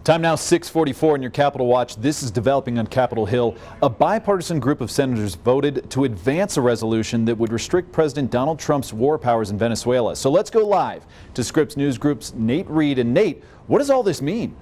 Time now 6:44 in your Capitol Watch. This is developing on Capitol Hill. A bipartisan group of senators voted to advance a resolution that would restrict President Donald Trump's war powers in Venezuela. So let's go live to Scripps News Group's Nate Reed. And Nate, what does all this mean?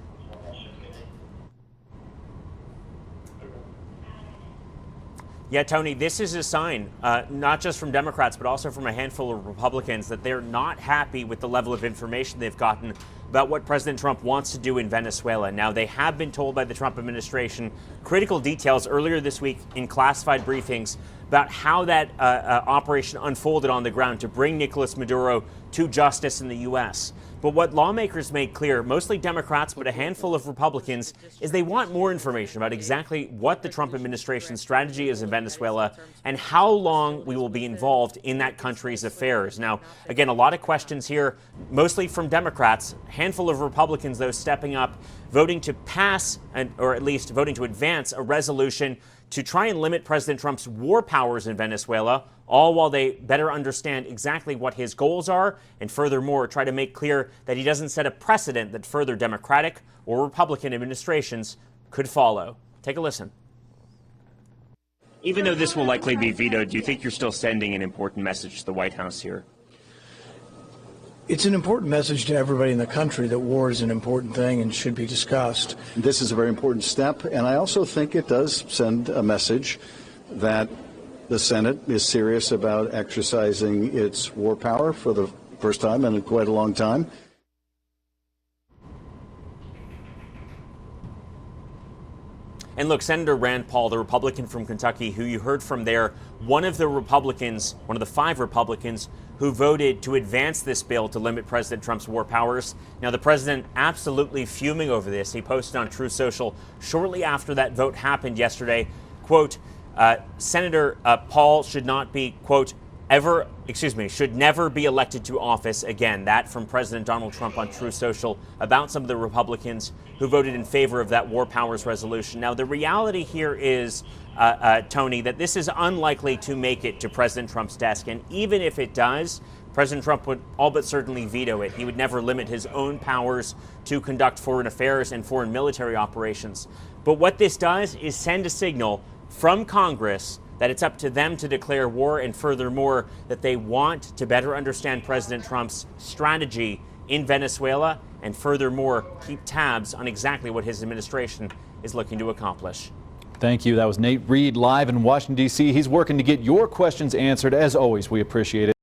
Yeah, Tony, this is a sign, not just from Democrats, but also from a handful of Republicans, that they're not happy with the level of information they've gotten about what President Trump wants to do in Venezuela. Now, they have been told by the Trump administration critical details earlier this week in classified briefings about how that operation unfolded on the ground to bring Nicolas Maduro to justice in the U.S. But what lawmakers made clear, mostly Democrats, but a handful of Republicans, is they want more information about exactly what the Trump administration's strategy is in Venezuela and how long we will be involved in that country's affairs. Now, again, a lot of questions here, mostly from Democrats, a handful of Republicans, though, stepping up, voting to pass, or at least voting to advance a resolution to try and limit President Trump's war powers in Venezuela, all while they better understand exactly what his goals are, and furthermore, try to make clear that he doesn't set a precedent that further Democratic or Republican administrations could follow. Take a listen. Even though this will likely be vetoed, do you think you're still sending an important message to the White House here? It's an important message to everybody in the country that war is an important thing and should be discussed. This is a very important step, and I also think it does send a message that the Senate is serious about exercising its war power for the first time in quite a long time. And look, Senator Rand Paul, the Republican from Kentucky, who you heard from there, one of the Republicans, one of the 5 Republicans who voted to advance this bill to limit President Trump's war powers. Now, the president absolutely fuming over this. He posted on Truth Social shortly after that vote happened yesterday, quote, Senator Paul should not be, quote, should never be elected to office again. That from President Donald Trump on Truth Social about some of the Republicans who voted in favor of that war powers resolution. Now, the reality here is, Tony, that this is unlikely to make it to President Trump's desk. And even if it does, President Trump would all but certainly veto it. He would never limit his own powers to conduct foreign affairs and foreign military operations. But what this does is send a signal from Congress that it's up to them to declare war, and furthermore, that they want to better understand President Trump's strategy in Venezuela, and furthermore, keep tabs on exactly what his administration is looking to accomplish. Thank you. That was Nate Reed live in Washington, D.C. He's working to get your questions answered. As always, we appreciate it.